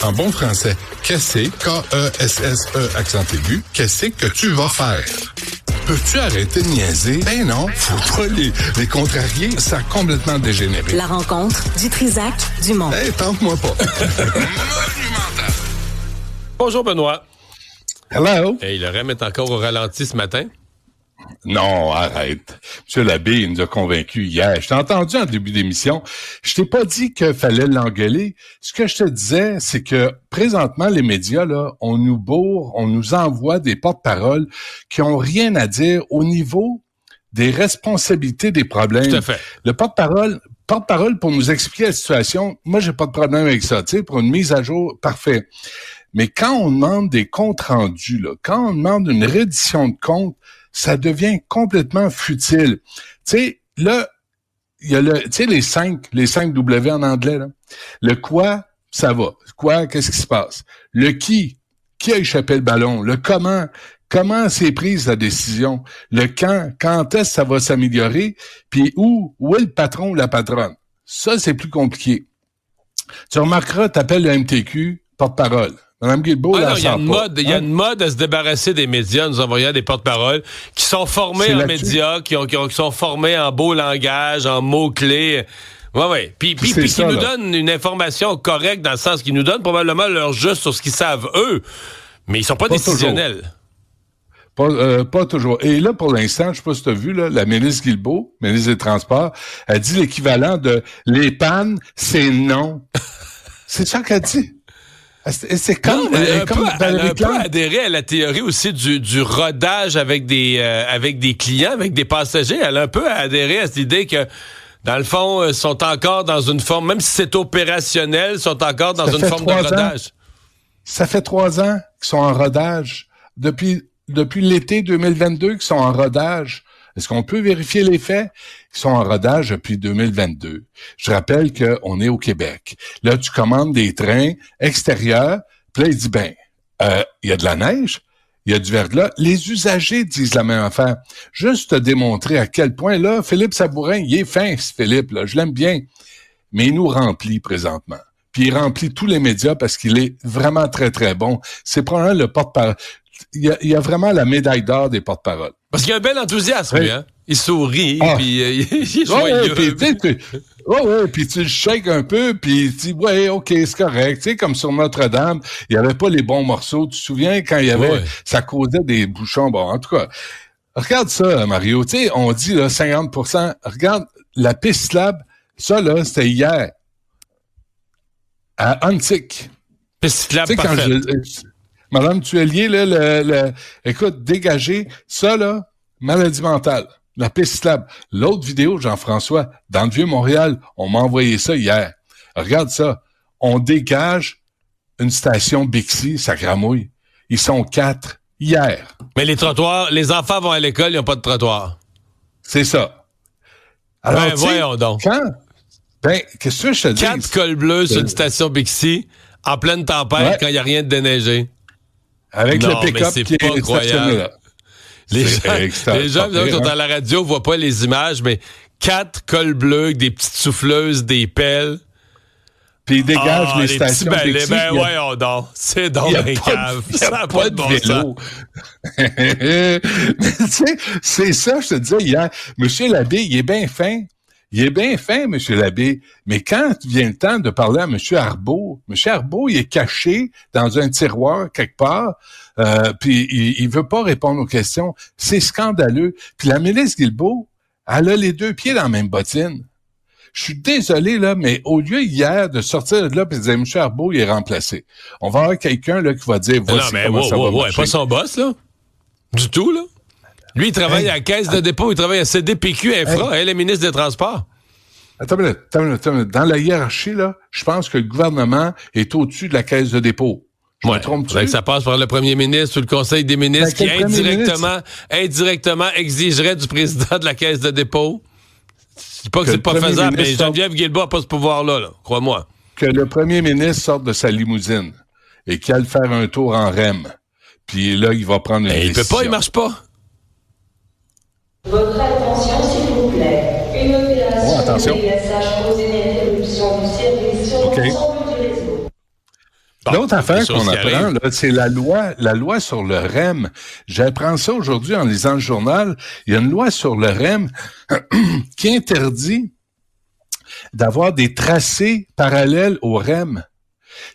En bon français, qu'est-ce K-E-S-S-E accent aigu, qu'est-ce que tu vas faire? Peux-tu arrêter de niaiser? Ben non, faut pas les contrarier, ça a complètement dégénéré. La rencontre du Trizac-Dumont. Hey, tente-moi pas. Bonjour Benoît. Hello. Hey, le REM est encore au ralenti ce matin? Non, arrête. M. Labbé, il nous a convaincus hier. Je t'ai entendu en début d'émission. Je t'ai pas dit qu'il fallait l'engueuler. Ce que je te disais, c'est que présentement, les médias, là, on nous bourre, on nous envoie des porte-paroles qui ont rien à dire au niveau des responsabilités des problèmes. Tout à fait. Le porte-parole pour nous expliquer la situation, moi, j'ai pas de problème avec ça. Tu sais, pour une mise à jour, parfait. Mais quand on demande des comptes rendus, là, quand on demande une reddition de comptes, ça devient complètement futile. Tu sais, là, il y a les 5 W en anglais, là. Le quoi, ça va. Quoi, qu'est-ce qui se passe? Le qui a échappé le ballon? Le comment s'est prise la décision? Le quand est-ce que ça va s'améliorer? Puis où est le patron ou la patronne? Ça, c'est plus compliqué. Tu remarqueras, t'appelles le MTQ, porte-parole. Mme Guilbeault, il y a une mode à se débarrasser des médias, nous envoyant des porte-paroles qui sont formés en médias, qui sont formés en beau langage, en mots-clés. Ouais. Puis qui nous donnent une information correcte dans le sens qu'ils nous donnent probablement leur juste sur ce qu'ils savent eux. Mais ils sont pas décisionnels. Pas toujours. Et là, pour l'instant, je sais pas si tu as vu, là, la ministre Guilbeault, ministre des Transports, a dit l'équivalent de les pannes, c'est non. C'est ça qu'elle dit. C'est comme, elle a un peu adhéré à la théorie aussi du rodage avec des clients, avec des passagers. Elle a un peu adhéré à cette idée que, dans le fond, sont encore dans une forme, même si c'est opérationnel, sont encore dans une forme de rodage. Ça fait 3 ans qu'ils sont en rodage. Depuis l'été 2022 qu'ils sont en rodage. Est-ce qu'on peut vérifier les faits? Ils sont en rodage depuis 2022. Je rappelle qu'on est au Québec. Là, tu commandes des trains extérieurs. Puis là, il dit, il y a de la neige, il y a du verglas. Les usagers disent la même affaire. Juste te démontrer à quel point, là, Philippe Sabourin, il est fin, ce Philippe, là. Je l'aime bien. Mais il nous remplit présentement. Puis il remplit tous les médias parce qu'il est vraiment très, très bon. C'est probablement le porte-parole. Il y a vraiment la médaille d'or des porte-paroles. Parce qu'il y a un bel enthousiasme, lui, hein? Il sourit, puis il est joyeux. Puis tu le shakes un peu, puis tu dis, OK, c'est correct. Tu sais, comme sur Notre-Dame, il n'y avait pas les bons morceaux. Tu te souviens quand il y avait, ça causait des bouchons. Bon, en tout cas, regarde ça, Mario. Tu sais, on dit, là, 50%. Regarde, la piste lab, ça, là, c'était hier. À Antique. Piste lab parfaite. Madame Tuelier, là, écoute, dégagez ça, là, maladie mentale. La piste lab. L'autre vidéo, Jean-François, dans le Vieux-Montréal, on m'a envoyé ça hier. Regarde ça. On dégage une station Bixi, ça gramouille. Ils sont 4 hier. Mais les trottoirs, les enfants vont à l'école, ils n'ont pas de trottoir. C'est ça. Alors, voyons donc. Qu'est-ce que je te dis? 4 cols bleus sur une station Bixi, en pleine tempête, quand il n'y a rien de déneigé. Avec le pick-up qui est stationné là. Les gens qui sont à la radio ne voient pas les images, mais 4 cols bleus avec des petites souffleuses, des pelles. Puis ils dégagent les stations. Petits balais, voyons donc. C'est donc un cave. Ça n'a pas de bon vélo. Tu sais, c'est ça, je te disais hier. Monsieur Labbé, il est bien fin. Il est bien fin, M. Labbé, mais quand vient le temps de parler à M. Arbault, il est caché dans un tiroir quelque part, puis il veut pas répondre aux questions. C'est scandaleux. Puis la ministre Guilbeault, elle a les 2 pieds dans la même bottine. Je suis désolé, là, mais au lieu hier de sortir de là et de dire « M. Arbault, il est remplacé », on va avoir quelqu'un là qui va dire « Voici comment ça va marcher. » Pas son boss, là. Du tout, là. Lui, il travaille à la Caisse de dépôt, il travaille à CDPQ Infra, elle est ministre des Transports. Attends une minute. Dans la hiérarchie, là, je pense que le gouvernement est au-dessus de la Caisse de dépôt. Je me trompe-tu? Ça passe par le premier ministre ou le Conseil des ministres qui indirectement exigerait du président de la Caisse de dépôt. Je dis pas que c'est pas faisable, mais Geneviève Guilbeault n'a pas ce pouvoir-là, crois-moi. Que le premier ministre sorte de sa limousine et qu'il aille faire un tour en REM. Puis là, il va prendre une décision. Il peut pas, il marche pas. Votre attention, s'il vous plaît. Une opération de délaissage causée d'interruption du service sur l'ensemble du réseau. L'autre affaire qu'on apprend, là, c'est la loi sur le REM. J'apprends ça aujourd'hui en lisant le journal. Il y a une loi sur le REM qui interdit d'avoir des tracés parallèles au REM.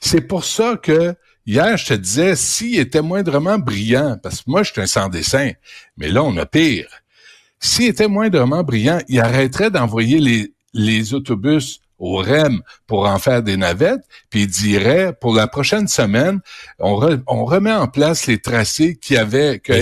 C'est pour ça que hier, je te disais, s'il était moindrement brillant, parce que moi, je suis un sans-dessin, mais là, on a pire. S'il était moindrement brillant, il arrêterait d'envoyer les autobus au REM pour en faire des navettes, puis il dirait, pour la prochaine semaine, on remet en place les tracés que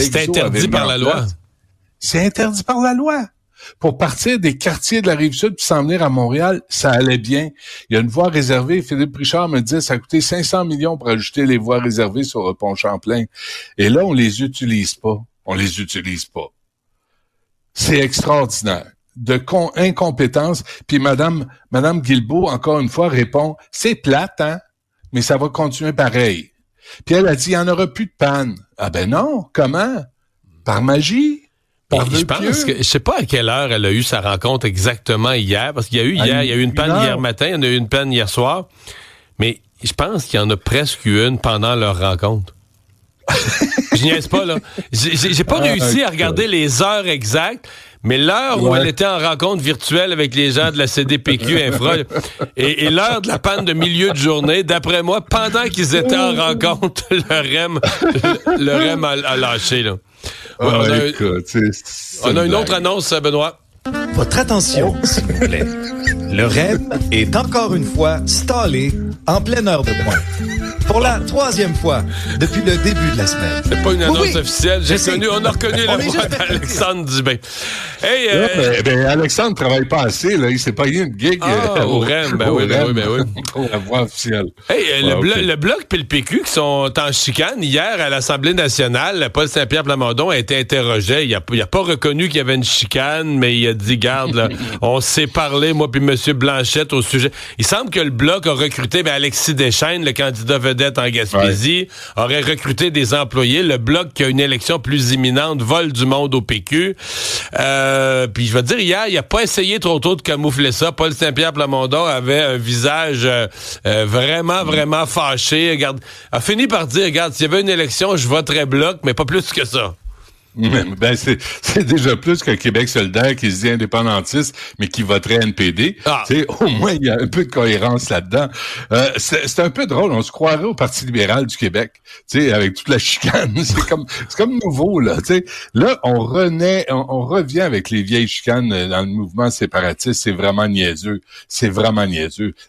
c'est interdit par la loi. C'est interdit par la loi. Pour partir des quartiers de la Rive-Sud puis s'en venir à Montréal, ça allait bien. Il y a une voie réservée. Philippe Richard me dit ça a coûté 500 millions pour ajouter les voies réservées sur le pont Champlain. Et là, on les utilise pas. C'est extraordinaire. De incompétence. Puis Madame Guilbeault, encore une fois, répond, c'est plate, hein, mais ça va continuer pareil. Puis elle a dit, il n'y en aura plus de panne. Ah ben non, comment? Par magie? Je pense que je sais pas à quelle heure elle a eu sa rencontre exactement hier, parce qu'il y a eu il y a eu une panne hier matin, il y en a eu une panne hier soir, mais je pense qu'il y en a presque eu une pendant leur rencontre. Je niaise pas, là. J'ai pas réussi à regarder les heures exactes, mais l'heure où elle était en rencontre virtuelle avec les gens de la CDPQ Infra et l'heure de la panne de milieu de journée, d'après moi, pendant qu'ils étaient en rencontre, le REM a lâché, là. Ouais, on a une autre annonce, Benoît. Votre attention, s'il vous plaît. Le REM est encore une fois stallé en pleine heure de pointe. Pour la 3e fois depuis le début de la semaine. C'est pas une annonce officielle. On a reconnu la voix d'Alexandre Dubé. Hey, Alexandre travaille pas assez, là. Il s'est payé une gig au REM. Ben oui. Pour la voix officielle. Hey, le Bloc et le PQ qui sont en chicane, hier à l'Assemblée nationale, Paul Saint-Pierre Plamondon a été interrogé. Il a pas reconnu qu'il y avait une chicane, mais il a dit, garde, là, on s'est parlé, moi puis M. Blanchette, au sujet. Il semble que le Bloc a recruté Alexis Deschênes, le candidat vedette en Gaspésie, aurait recruté des employés. Le Bloc, qui a une élection plus imminente, vole du monde au PQ. Puis je vais te dire, hier, il a pas essayé trop tôt de camoufler ça. Paul Saint-Pierre Plamondon avait un visage vraiment fâché. Regarde, a fini par dire, regarde, s'il y avait une élection, je voterais Bloc, mais pas plus que ça. Ben c'est déjà plus qu'un Québec solidaire qui se dit indépendantiste, mais qui voterait NPD. Au moins, il y a un peu de cohérence là-dedans. C'est un peu drôle. On se croirait au Parti libéral du Québec, avec toute la chicane. C'est comme nouveau, là. Là, on revient avec les vieilles chicanes dans le mouvement séparatiste. C'est vraiment niaiseux.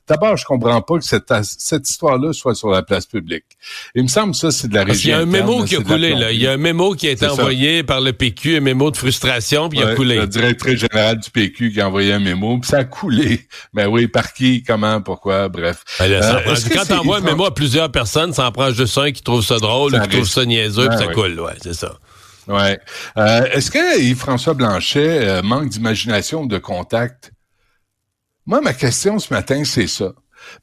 D'abord, je comprends pas que cette histoire-là soit sur la place publique. Il me semble que ça, c'est de la régie. Il y a un mémo qui a coulé, là. Il y a un mémo qui a été envoyé par le PQ, un mémo de frustration, puis il a coulé. Le directeur général du PQ qui a envoyé un mémo, puis ça a coulé. Ben oui, par qui, comment, pourquoi, bref. Quand t'envoies un mémo à plusieurs personnes, ça en prend juste un qui trouve ça drôle, qui trouve ça niaiseux, puis ça coule. Ouais, c'est ça. Ouais. Est-ce que Yves-François Blanchet manque d'imagination ou de contact? Moi, ma question ce matin, c'est ça.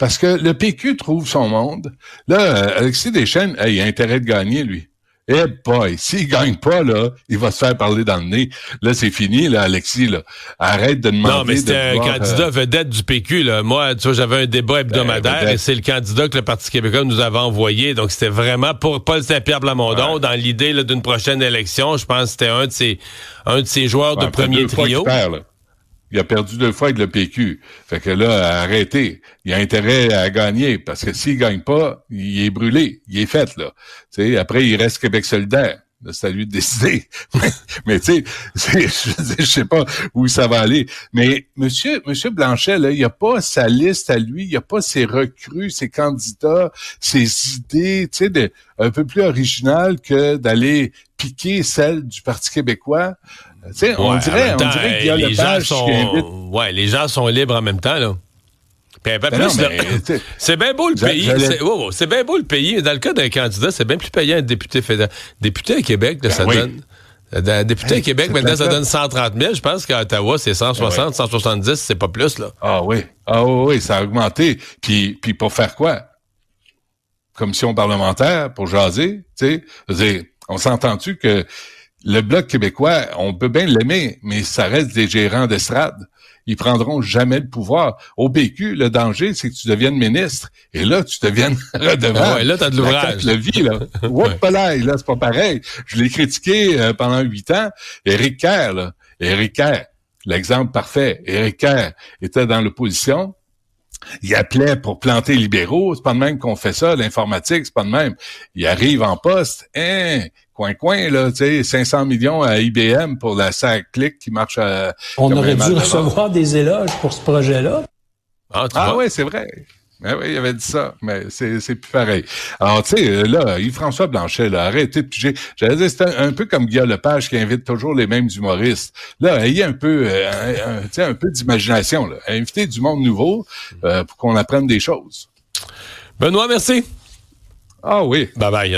Parce que le PQ trouve son monde. Là, Alexis Deschênes, il a intérêt de gagner, lui. Eh boy, s'il gagne pas, là, il va se faire parler dans le nez. Là, c'est fini, là, Alexis, là. Arrête de demander. Non, mais c'était un candidat vedette du PQ, là. Moi, tu vois, j'avais un débat hebdomadaire et c'est le candidat que le Parti québécois nous avait envoyé. Donc, c'était vraiment pour Paul Saint-Pierre Plamondon, dans l'idée, là, d'une prochaine élection. Je pense que c'était un de ses joueurs de premier trio. Il a perdu 2 fois avec le PQ. Fait que là, arrêtez. Il a intérêt à gagner, parce que s'il gagne pas, il est brûlé. Il est fait, là. T'sais, après, il reste Québec solidaire. Là, c'est à lui de décider. Mais tu sais, je sais pas où ça va aller. Mais Monsieur Blanchet, là, il a pas sa liste à lui, il a pas ses recrues, ses candidats, ses idées, tu sais, un peu plus originales que d'aller piquer celle du Parti québécois. Tu sais, on dirait qu'il y a les gens sont libres en même temps, là. C'est bien beau le pays. C'est bien beau le pays. Dans le cas d'un candidat, c'est bien plus payant être député fédéral. Député à Québec, là, ça donne. Député à Québec, maintenant, ça donne 130 000. Je pense qu'à Ottawa, c'est 160, 170, c'est pas plus, là. Ah oui, ça a augmenté. Puis pour faire quoi? Commission parlementaire, pour jaser, tu sais? On s'entend-tu que le Bloc québécois, on peut bien l'aimer, mais ça reste des gérants d'estrade. Ils prendront jamais le pouvoir. Au PQ, le danger, c'est que tu deviennes ministre. Et là, tu deviennes redevable. Ah ouais, là, t'as de l'ouvrage. La vie, là. Là, c'est pas pareil. Je l'ai critiqué pendant 8 ans. Éric Kerr, là. Éric Kerr, l'exemple parfait. Éric Kerr était dans l'opposition. Il appelait pour planter les libéraux. C'est pas de même qu'on fait ça. L'informatique, c'est pas de même. Il arrive en poste. Coin, là, tu sais, 500 millions à IBM pour la SAC-Click qui marche à... On aurait dû recevoir des éloges pour ce projet-là. Oui, c'est vrai. Oui, il avait dit ça, mais c'est plus pareil. Alors, tu sais, là, Yves-François Blanchet, là, arrêtez de piger. J'allais dire, c'est un peu comme Guillaume Lepage qui invite toujours les mêmes humoristes. Là, ayez un peu, un peu d'imagination, là. Invitez du monde nouveau pour qu'on apprenne des choses. Benoît, merci. Ah oui. Bye-bye.